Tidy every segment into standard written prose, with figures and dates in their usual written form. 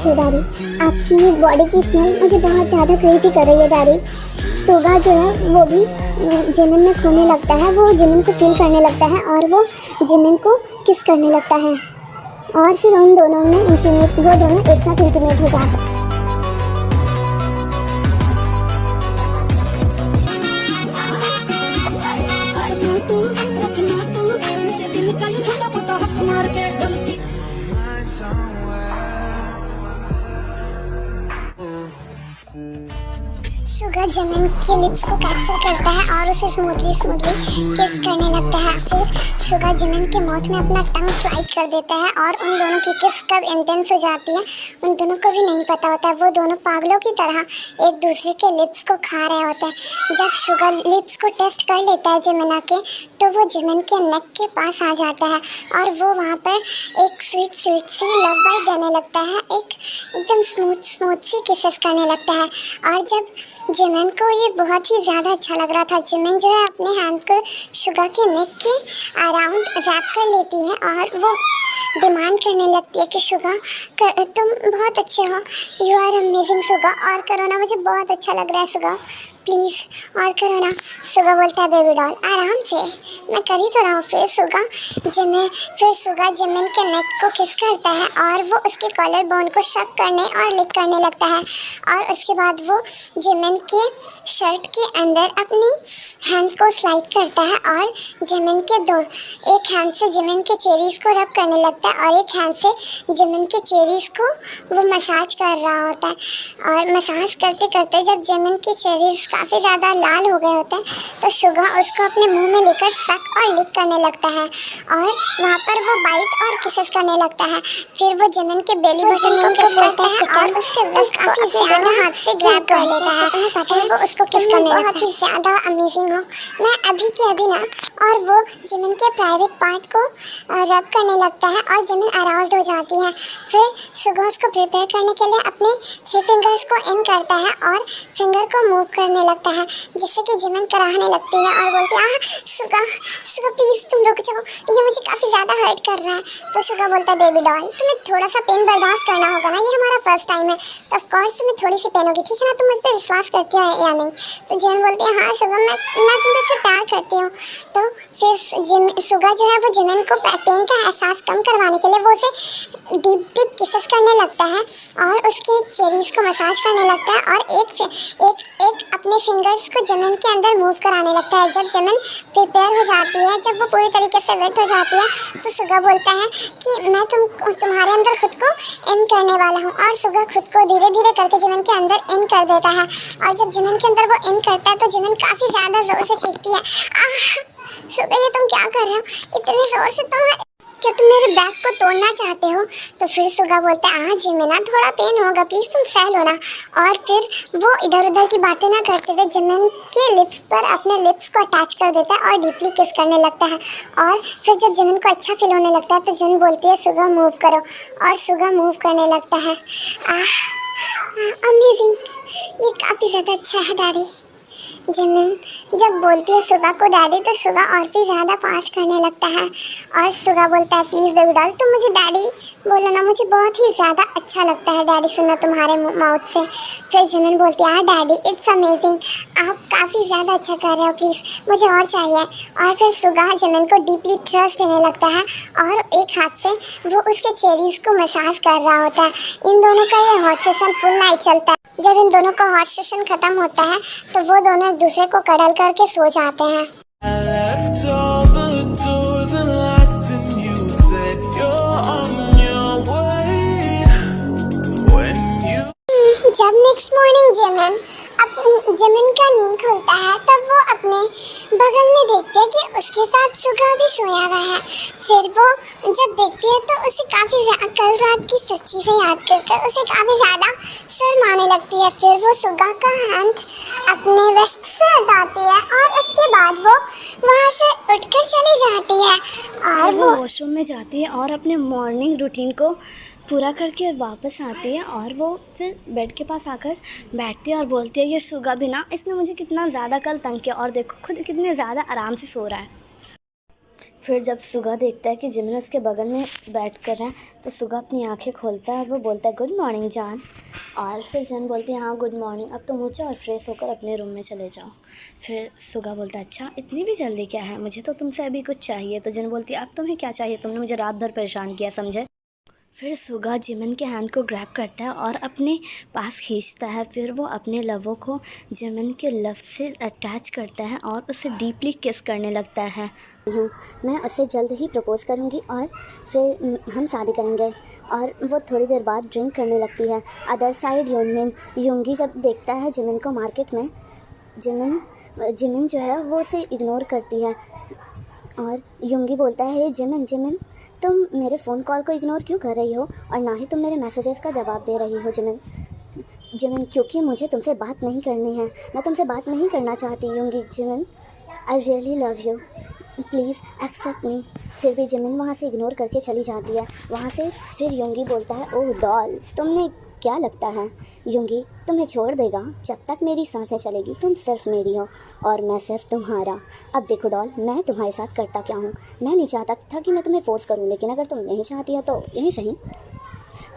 है डैडी। आपकी बॉडी की स्मेल मुझे बहुत ज़्यादा क्रेजी कर रही है डैडी। सुगा जो है वो भी जिमिन में खोने लगता है, वो जिमिन को फील करने लगता है और वो जिमिन को किस करने लगता है और फिर उन दोनों में इंटीमेट, वो दोनों एक साथ इंटीमेट हो जाते हैं। शुगर जिमिन के लिप्स को कैप्चर करता है और उसे स्मूथली किस करने लगता है। फिर शुगर जिमिन के माउथ में अपना टंग स्लाइड कर देता है और उन दोनों की किस कब इंटेंस हो जाती है उन दोनों को भी नहीं पता होता है। वो दोनों पागलों की तरह एक दूसरे के लिप्स को खा रहे होते हैं। जब शुगर लिप्स को टेस्ट कर लेता है जिमिन के, तो वो जिमिन के नेक के पास आ जाता है और वो वहाँ पर एक स्वीट सी लव बाइट देने लगता है, एकदम स्मूथ सी किसेस करने लगता है। और जब जिमिन को ये बहुत ही ज़्यादा अच्छा लग रहा था, जिमिन जो है अपने हैंड को शुगर के नेक के अराउंड रैप कर लेती है और वो डिमांड करने लगती है कि शुगर तुम बहुत अच्छे हो, यू आर अमेजिंग शुगर, और करो ना, मुझे बहुत अच्छा लग रहा है शुगर, प्लीज़ और करो ना। शुगर बोलता है बेबी डॉल आराम से, मैं कर ही तो रहा हूँ। फिर शुगर जिमिन के नेक को किस करता है और वो उसके कॉलर बोन को शक करने और लिक करने लगता है। और उसके बाद वो जिमिन के शर्ट के अंदर अपनी हैंड्स को स्लाइड करता है और जिमिन के एक हैंड से जिमिन के चेरीज़ को रब करने लगता है और एक हैंड से जिमिन के चेरीज़ को वो मसाज कर रहा होता है। और मसाज करते करते जब जिमिन के चेरीज़ काफ़ी ज़्यादा लाल हो गए होते हैं तो शुगर उसको अपने मुंह में लेकर सक और लिक करने लगता है और वहाँ पर वो बाइट और किसेस करने लगता है। फिर वो जिमिन के बेली बटन को किस करता है और उसके वेस्ट काफ़ी ज़्यादा हाथ से ग्रैब कर लेता है। फिर वो उसको किस करने लगता है। बहुत ही ज़्यादा अमेजिंग हो मैं अभी के अभी ना। और वो जिमिन के प्राइवेट पार्ट को रब करने लगता है और जिमिन अराउज्ड हो जाती है। फिर शुगर उसको प्रिपेयर करने के लिए अपने 3 फिंगर्स को इन करता है और फिंगर को मूव करने लगता है, जिससे कि जिमिन कराहने लगती है और बोलती है शुगर प्लीज़ तुम रुक जाओ, ये मुझे काफ़ी ज़्यादा हर्ट कर रहा है। तो शुगर बोलता है बेबी डॉल तुम्हें थोड़ा सा पेन बर्दाश्त करना होगा ना, ये हमारा फर्स्ट टाइम है तो ऑफकोर्स तुम्हें थोड़ी सी पेन होगी, ठीक है ना, तुम मुझ पर विश्वास करती हो या नहीं। तो जिमिन बोलती है हाँ शुगर मैं तुमसे प्यार करती हूँ। तो फिर शुगर जो है वो जिमिन को पेन का एहसास कम करवाने के लिए वो उसे डीप किसेस करने लगता है और उसके चेरीज़ को मसाज करने लगता है और एक अपने फिंगर्स को जिमिन के अंदर मूव कराने लगता है। जब जिमिन प्रिपेयर हो जाती है, जब वो पूरी तरीके से वेट हो जाती है, तो शुगर बोलता है कि मैं तुम्हारे अंदर खुद को इन करने वाला हूँ और शुगर खुद को धीरे धीरे करके जिमिन के अंदर इन कर देता है। और जब जिमिन के अंदर वो इन करता है तो जिमिन काफ़ी ज़्यादा ज़ोर से चीखती है शुगर ये तुम क्या कर रहे हो इतने ज़ोर से, क्या तुम मेरे बैग को तोड़ना चाहते हो। तो फिर शुगर बोलता है हाँ जिमिन ना थोड़ा पेन होगा, प्लीज़ तुम सह लो ना। और फिर वो इधर उधर की बातें ना करते हुए जिमिन के लिप्स पर अपने लिप्स को अटैच कर देता है और डीपली किस करने लगता है। और फिर जब जिमिन को अच्छा फील होने लगता है तो जिमिन बोलती है शुगर मूव करो और शुगर मूव करने लगता है। अमेजिंग, ये काफ़ी ज़्यादा अच्छा है डैडी। जिमिन जब बोलती है शुगर को डैडी तो शुगर और भी ज़्यादा पास करने लगता है और शुगर बोलता है प्लीज़ बेबी डॉल तुम मुझे डैडी बोलो ना, मुझे बहुत ही ज़्यादा अच्छा लगता है डैडी सुनना तुम्हारे माउथ से। फिर जिमिन बोलती है डैडी इट्स अमेजिंग, आप काफ़ी ज़्यादा अच्छा कर रहे हो, प्लीज़ मुझे और चाहिए। और फिर शुगर जिमिन को डीपली थ्रस्ट देने लगता है और एक हाथ से वो उसके चेरीज़ को मसाज कर रहा होता है। इन दोनों का ये हॉट सेशन फुल नाइट चलता है। जब इन दोनों का हॉट सेशन ख़त्म होता है तो वो दोनों एक दूसरे को कडल करके सो जाते हैं। जब नेक्स्ट मॉर्निंग जिमिन का नींद खुलता है तब वो अपने बगल में देखती है कि उसके साथ शुगर भी सोया हुआ है। फिर वो जब देखती है तो उसे काफ़ी कल रात की सब चीज़ें याद कर उसे काफ़ी ज़्यादा शर्म आने लगती है। फिर वो शुगर का हैंड अपने वेस्ट से हटाती है और उसके बाद वो वहाँ से उठकर चली जाती है और वो वॉशरूम में जाती है और अपने मॉर्निंग रूटीन को पूरा करके वापस आती है और वो फिर बेड के पास आकर बैठती है और बोलती है ये शुगर भी ना, इसने मुझे कितना ज़्यादा कल तंग किया और देखो खुद कितने ज़्यादा आराम से सो रहा है। फिर जब सुगा देखता है कि जिमिन उसके बगल में बैठ कर है तो सुगा अपनी आंखें खोलता है और वो बोलता है गुड मॉर्निंग जान। और फिर जन बोलती है हाँ गुड मॉर्निंग, अब तुम उठो और फ्रेश होकर अपने रूम में चले जाओ। फिर सुगा बोलता है अच्छा इतनी भी जल्दी क्या है, मुझे तो तुमसे अभी कुछ चाहिए। तो जन बोलती है अब तुम्हें क्या चाहिए, तुमने मुझे रात भर परेशान किया समझे। फिर सुगा जिमिन के हैंड को ग्रैब करता है और अपने पास खींचता है। फिर वो अपने लवों को जिमिन के लव से अटैच करता है और उसे डीपली किस करने लगता है। मैं उससे जल्द ही प्रपोज करूंगी और फिर हम शादी करेंगे। और वो थोड़ी देर बाद ड्रिंक करने लगती है। अदर साइड योंगी जब देखता है जिमिन को मार्केट में, जिमिन जो है वो उसे इग्नोर करती है और योंगी बोलता है हे जिमिन तुम मेरे फ़ोन कॉल को इग्नोर क्यों कर रही हो और ना ही तुम मेरे मैसेजेस का जवाब दे रही हो जिमिन क्योंकि मुझे तुमसे बात नहीं करनी है, मैं तुमसे बात नहीं करना चाहती Yoongi. Jimin I really love you, please accept me. फिर भी जिमिन वहाँ से इग्नोर करके चली जाती है वहाँ से। फिर योंगी बोलता है ओह डॉल, तुमने क्या लगता है योंगी तुम्हें छोड़ देगा जब तक मेरी सांसें चलेगी, तुम सिर्फ मेरी हो और मैं सिर्फ तुम्हारा। अब देखो डॉल, मैं तुम्हारे साथ करता क्या हूँ, मैं नहीं चाहता था कि मैं तुम्हें फोर्स करूँ, लेकिन अगर तुम नहीं चाहती हो तो यही सही।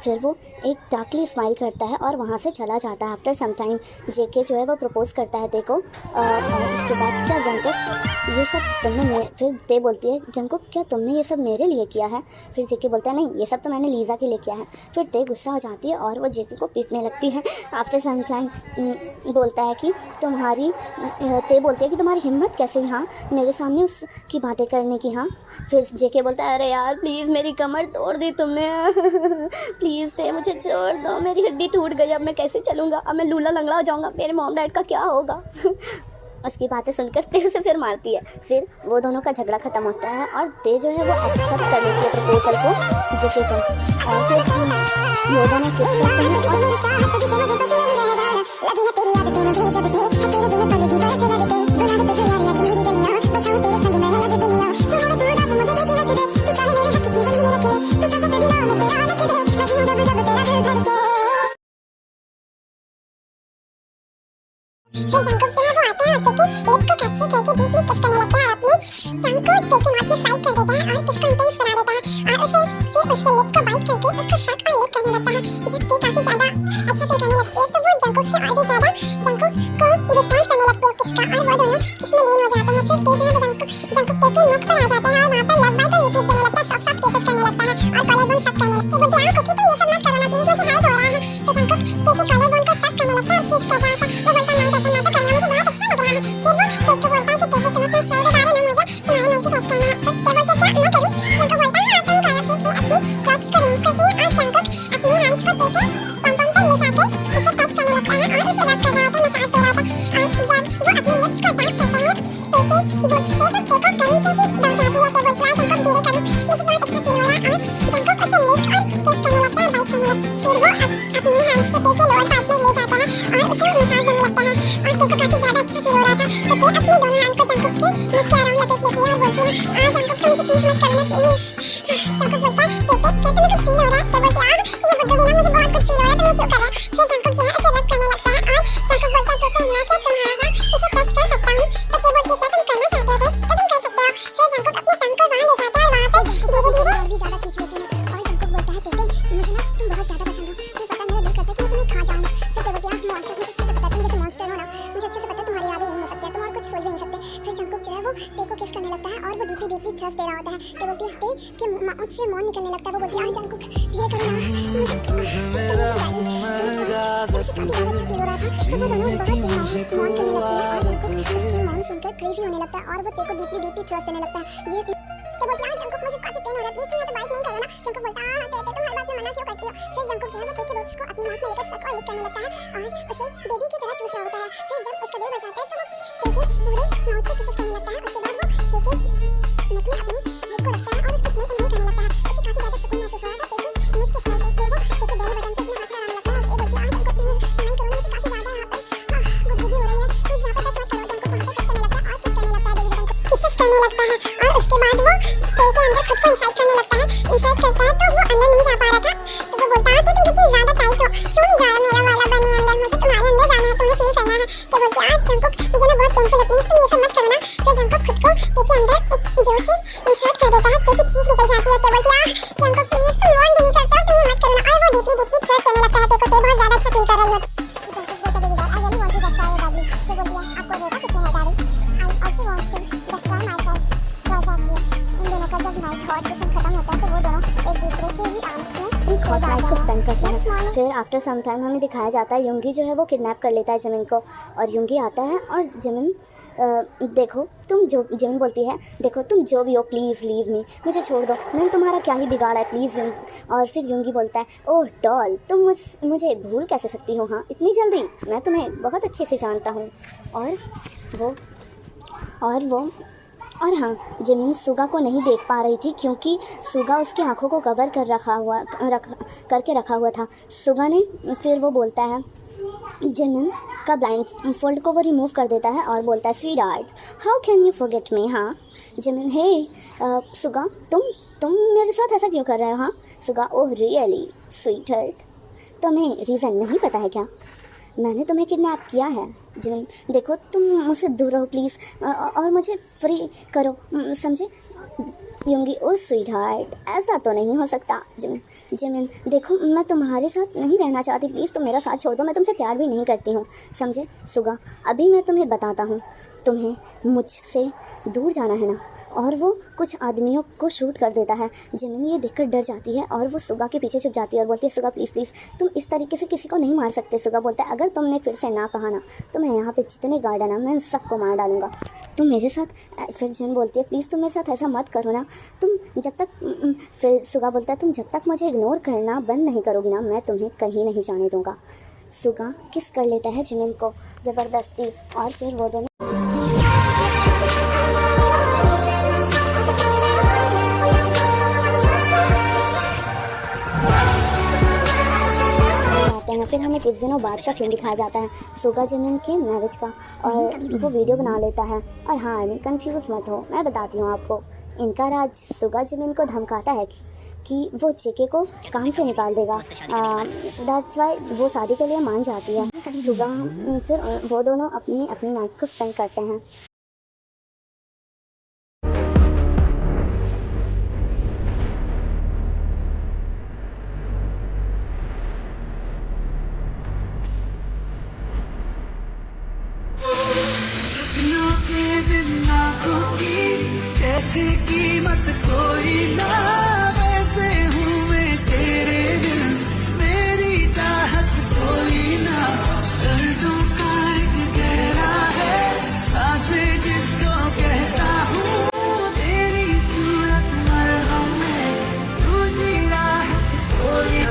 फिर वो एक डार्कली स्माइल करता है और वहाँ से चला जाता है। आफ्टर सम टाइम जेके जो है वो प्रपोज करता है देखो और उसके बाद क्या जंकुक ये सब तुमने फिर ते बोलती है जंकुक क्या तुमने ये सब मेरे लिए किया है। फिर जेके बोलता है नहीं ये सब तो मैंने लीज़ा के लिए किया है। फिर ते गुस्सा हो जाती है और वो जेके को पीटने लगती है। आफ्टर सम टाइम बोलता है कि ते बोलती है कि तुम्हारी हिम्मत कैसे हुई हाँ मेरे सामने उसकी बातें करने की। हाँ फिर जेके बोलता है अरे यार प्लीज़ मेरी कमर तोड़ दी तुमने प्लीज़ थे मुझे छोड़ दो, मेरी हड्डी टूट गई, अब मैं कैसे चलूँगा, अब मैं लूला लंगड़ा हो जाऊँगा, मेरे मॉम डैड का क्या होगा। उसकी बातें सुनकर ते उसे फिर मारती है। फिर वो दोनों का झगड़ा ख़त्म होता है और ते जो है वो एक्सेप्ट कर लेती है प्रपोजल को जेके को। और फिर वो दोनों किस करते फिर जंकुक जो है वो आता है और टेकी लिप को कैप्चर करके डीपली किस करने लगता है और अपनी टंग को टेकी माउथ में स्लाइड कर देता है और किस को इंटेंस बना देता है और उसे फिर उसके लिप को बाइट करके उसको सक और लिक करने लगता है जिसकी काफ़ी ज़्यादा अच्छा फील करने लगती है। तो वो जंकुक से और भी ज़्यादा जंकुक को रिस्पॉन्स करने लगती है किसका और वो दोनों किस में लीन हो जाते हैं। फिर तेज है वो जंकुक टेकी नेक पर आ जाता है और वहाँ पर लव बाइट और यूट्यूब देने लगता है, सॉफ्ट केसेस करने लगता है और कॉलर बोन सक करने लगता है। बोलती है कुकी तुम ये सब मत करो ना प्लीज़, मुझे हाइट हो रहा है। तो जंकुक टेकी कॉलर बोन को सक करने लगता है और किस कर रहा था। वो बोलता है मैं तो करना मुझे बहुत अच्छा लग रहा है। फिर वो टेक को बोलता है कि टेकी तुम अपना शोल्डर डालो ना, मुझे तुम्हारे मिल की टच करना है। तो ते बोलते क्या मैं करूँ, जंकुक बोलता है हाँ तुम करो। फिर ते अपनी क्लॉथ्स को रिमूव करती है और जंकुक अपनी हैंड्स को टेके पॉम-पॉम पर ले जाके उसे टच करने लगता है और उसे रब कर रहा होता है, मसाज दे रहा होता है। और जब वो अपने लिप्स को टच करता है टेकी बोलती है तो टेको कहीं से ही दब जाती है। ते बोलती है जंकुक धीरे करो, मुझे बहुत अच्छा फील हो रहा है। और जंकुक उसे लिक और किस करने लगता है, बाइट करने लगता है। फिर वो अपनी हैंड्स को टेके लोअर पार्ट में ले जाता है और उसे मसाज देने लगता है और टेको काफ़ी ज़्यादा अच्छा फील हो रहा था। तो ते अपनी दोनों हैंड को जंकुक की नीचे अराउंड लपेट लेती है और बोलती है जंकुक तुम मुझे टीज मत करना प्लीज़। जंकुक बोलता है क्या तुम्हें कुछ फील हो रहा है। ते बोलती है ये बुड्ढू भी ना मुझे बहुत कुछ फील हो रहा है, तुम ये क्यों कर रहा है। फिर जंकुक जो है उसे रब करने लगता है और जंकुक बोलता है मैं क्या तुम्हारा इसे टेस्ट कर सकता हूँ। तो ते बोलती है क्या तुम करना चाहते हो टेस्ट, तो तुम कर सकते हो। फिर जंकुक अपनी टंग को वहाँ ले जाता है और वहाँ पर धीरे-धीरे और भी ज़्यादा खींच लेती है और जंकुक बोलता है तेते मुझे ना तुम बहुत ज़्यादा पसंद हो, मुझे पता मेरा दिल करता है कि मैं तुम्हें खा जाऊँ। फिर ते बोलती है मॉन्स्टर, मुझे अच्छे से पता है तुम जैसे मॉन्स्टर हो ना, मुझे अच्छे से पता है तुम्हारी यादें यही हो सकती है, तुम और कुछ सोच भी नहीं सकते। फिर जंकुक जो है वो ते को किस करने लगता है और वो डीपली थ्रस्ट दे रहा होता है। ते बोलती है ते कि माउथ से मौन निकलने लगता है। वो बोलती है जंकुक धीरे करो ना, मुझे फील हो रहा था। तो वो दोनों बहुत मौन करने लगते हैं और जंकुक उसकी मौन सुनकर क्रेजी होने लगता है और वो ते को डीपली थ्रस्ट देने लगता है। ये ते बोलती है जंकुक मुझे काफी पेन हो रहा है, प्लीज तुम तो बाइट नहीं करो ना। जंकुक बोलता है ते तुम हर बात में मना क्यों करती हो। फिर जंकुक जो है वो ते के बॉक्स को अपनी माउथ में लेकर सक और लिक करने लगता है और उसे बेबी की तरह चूस रहा होता है। फिर जब उसका दिल बचाता है तो वो ते के पूरे माउथ पे किसेस करने लगता है। उसके बाद वो ते के नेक में अपनी हेड को रखता है और उसके स्मेल इनहेल करने लगता है। उसे काफी ज़्यादा सुकून महसूस हो रहा था ते के नेक के स्मेल से। फिर वो ते के बेली बटन पे अपने हाथ लगाने लगता है और ते बोलती है जंकुक प्लीज नहीं करो, मुझे काफी ज़्यादा यहाँ पर गुदगुदी हो रही है, प्लीज यहाँ पर टच मत करो। जंकुक वहाँ पे टच करने लगता है और किस करने लगता है बेली बटन को, किसेस करने लगता है और उसके बाद वो ते के अंदर खुद को इंसर्ट करने लगता है। इंसर्ट करता है तो वो अंदर नहीं जा पा रहा था। तो वो बोलता है कि तुम कितनी ज़्यादा टाइट हो, क्यों नहीं जा रहा मेरा वाला बनी अंदर, मुझे तुम्हारे अंदर जाना है, तुम्हें फील करना है। तो बोलती है जंकुक मुझे ना बहुत पेनफुल है, प्लीज तुम ये सब मत करो ना। फिर जंकुक खुद को ते के अंदर एक जोर से इंसर्ट कर देता है। ते की चीख निकल जाती है। ते बोलती है हमको प्लीज तुम वार्न भी नहीं करते हो, तुम ये मत करना। और वो डीपली डीपली थ्रस्ट करने लगता है ते को। ते बहुत ज्यादा अच्छा फील कर रही होती है। I really want to destroy your body. ते बोलती है आपको रोका किसने है daddy? I also want to destroy myself. Because of you. इन दोनों का जब नाइट हॉट सेशन खत्म होता है तो वो दोनों एक दूसरे के ही आर्म्स में सो हॉट जाते नाइट को स्पेंड करते Next हैं। morning- फिर आफ्टर सम टाइम हमें दिखाया जाता है युंगी जो है वो किडनैप कर लेता है जिमिन को, और युंगी आता है और जिमिन देखो तुम जो, जिमिन बोलती है देखो तुम जो भी हो प्लीज़ लीव मी, मुझे छोड़ दो, मैंने तुम्हारा क्या ही बिगाड़ा है प्लीज़ युंगी। और फिर युंगी बोलता है ओह डॉल तुम मुझे भूल कैसे सकती हो, हाँ इतनी जल्दी, मैं तुम्हें बहुत अच्छे से जानता हूँ। और हाँ जिमिन सुगा को नहीं देख पा रही थी क्योंकि सुगा उसकी आंखों को कवर कर करके रखा हुआ था। सुगा ने फिर वो बोलता है जिमिन का ब्लाइंड फोल्ड को वो रिमूव कर देता है और बोलता है sweet heart how can you forget me. हाँ जिमिन हे सुगा तुम मेरे साथ ऐसा क्यों कर रहे हो। हाँ सुगा ओह रियली स्वीट हार्ट, तुम्हें रीज़न नहीं पता है क्या, मैंने तुम्हें किडनैप किया है। जिमिन देखो तुम मुझसे दूर रहो प्लीज़ और मुझे फ्री करो, समझे। युंगी ओ स्वीट हार्ट ऐसा तो नहीं हो सकता। जिमिन देखो मैं तुम्हारे साथ नहीं रहना चाहती, प्लीज़ तुम मेरा साथ छोड़ दो, मैं तुमसे प्यार भी नहीं करती हूँ, समझे। सुगा अभी मैं तुम्हें बताता हूँ, तुम्हें मुझसे दूर जाना है ना। और वो कुछ आदमियों को शूट कर देता है। जिमिन ये देखकर डर जाती है और वो सुगा के पीछे छुप जाती है और बोलती है सुगा प्लीज़ प्लीज़ तुम इस तरीके से किसी को नहीं मार सकते। सुगा बोलता है अगर तुमने फिर से ना कहा ना तो मैं यहाँ पे जितने गार्ड है ना मैं सबको मार डालूंगा, तुम मेरे साथ। फिर जिमिन बोलती है प्लीज़ तुम मेरे साथ ऐसा मत करो ना, तुम जब तक फिर सुगा बोलता है तुम जब तक मुझे इग्नोर करना बंद नहीं करोगी ना मैं तुम्हें कहीं नहीं जाने दूँगा। सुगा किस कर लेता है जिमिन को ज़बरदस्ती और फिर वो दोनों हैं। फिर हमें कुछ दिनों बाद का सीन दिखाया जाता है सुगा जिमिन के मैरिज का, और वो वीडियो बना लेता है। और हाँ मैं कंफ्यूज मत हो, मैं बताती हूँ आपको, इनका राज सुगा जिमिन को धमकाता है कि वो जेके को काम से निकाल देगा, दैट्स वाई वो शादी के लिए मान जाती है। सुगा फिर वो दोनों अपनी नाइट को स्पेंड करते हैं। कैसी कीमत कोई ना वैसे हूँ मैं तेरे बिन, मेरी चाहत कोई ना, दर्दों का एक गहरा है सांसे जिसको कहता हूँ, तेरी सूरत मरहम है तुझी राहत कोई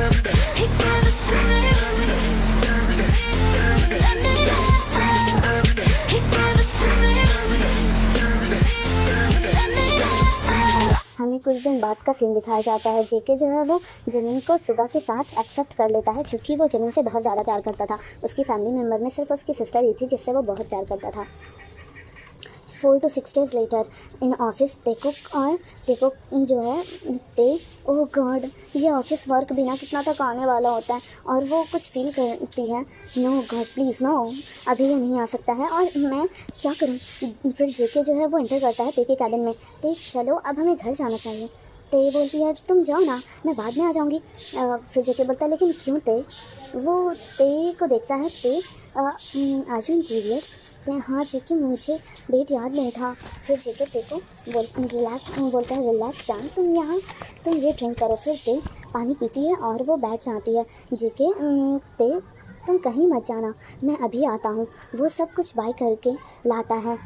हमें कुछ दिन बाद का सीन दिखाया जाता है। जेके जो है वो जिमिन को सुगा के साथ एक्सेप्ट कर लेता है क्योंकि वो जिमिन से बहुत ज़्यादा प्यार करता था। उसकी फैमिली मेम्बर में सिर्फ उसकी सिस्टर ही थी जिससे वो बहुत प्यार करता था। 4 to 6 days later in office टेको जो है ओह गॉड ये ऑफिस वर्क बिना कितना तक आने वाला होता है, और वो कुछ फील करती है नो गॉड प्लीज़ नो अभी ये नहीं आ सकता है और मैं क्या करूं। फिर जेके जो है वो एंटर करता है ते के कैबिन में। ते चलो अब हमें घर जाना चाहिए। ते बोलती है तुम जाओ ना मैं बाद में आ जाऊंगी। फिर जेके बोलता है लेकिन क्यों ते, वो ते को देखता है। ते आज इन पीरियड हाँ जेके मुझे डेट याद नहीं था। फिर जेके ते को बोलता है रिलैक्स जान तुम ये ड्रिंक करो। फिर ते पानी पीती है और वो बैठ जाती है। जेके ते तुम कहीं मत जाना मैं अभी आता हूँ। वो सब कुछ बाय करके लाता है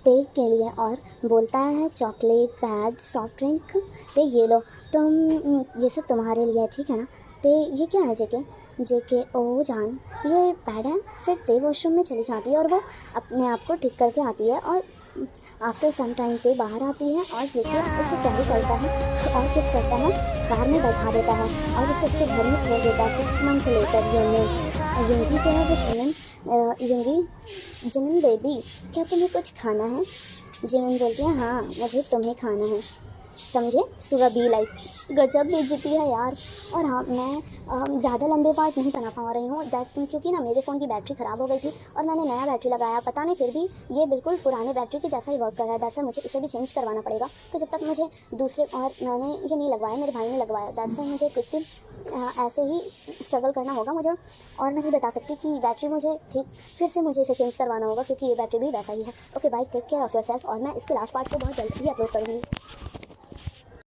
ते के लिए और बोलता है चॉकलेट पैड सॉफ्ट ड्रिंक ते ये लो तुम ये सब तुम्हारे लिए ठीक है ना। ते ये क्या है जेके ओ जान ये पैड है। फिर ते वॉशरूम में चली जाती है और वो अपने आप को ठीक करके आती है और आफ्टर सम टाइम ते बाहर आती है और जेके उसे कैरी करता है और किस करता है कार में बैठा देता है और उसे उसके घर में छोड़ देता है। 6 months लेकर युंगी जो है वो जिमिन बेबी क्या तुम्हें कुछ खाना है। जिमिन बोलती है हाँ मुझे तुम्हें खाना है। समझे। सुगा बी लाइक गजब बेइज्जती है यार। और हाँ, मैं ज़्यादा लंबे पार्ट नहीं बना पा रही हूँ क्योंकि ना मेरे फ़ोन की बैटरी ख़राब हो गई थी और मैंने नया बैटरी लगाया, पता नहीं फिर भी ये बिल्कुल पुराने बैटरी के जैसा ही वर्क कर रहा है। दैट्स मुझे इसे भी चेंज करवाना पड़ेगा। तो जब तक मुझे दूसरे, और मैंने ये नहीं लगवाया, मेरे भाई ने लगवाया। दैट्स मुझे कुछ दिन ऐसे ही स्ट्रगल करना होगा मुझे, और मैं नहीं बता सकती कि बैटरी मुझे ठीक फिर से मुझे इसे चेंज करवाना होगा क्योंकि ये बैटरी भी वैसा ही है। Okay bye, take care of yourself. और मैं इसके लास्ट पार्ट को बहुत जल्द ही अपलोड करूँगी।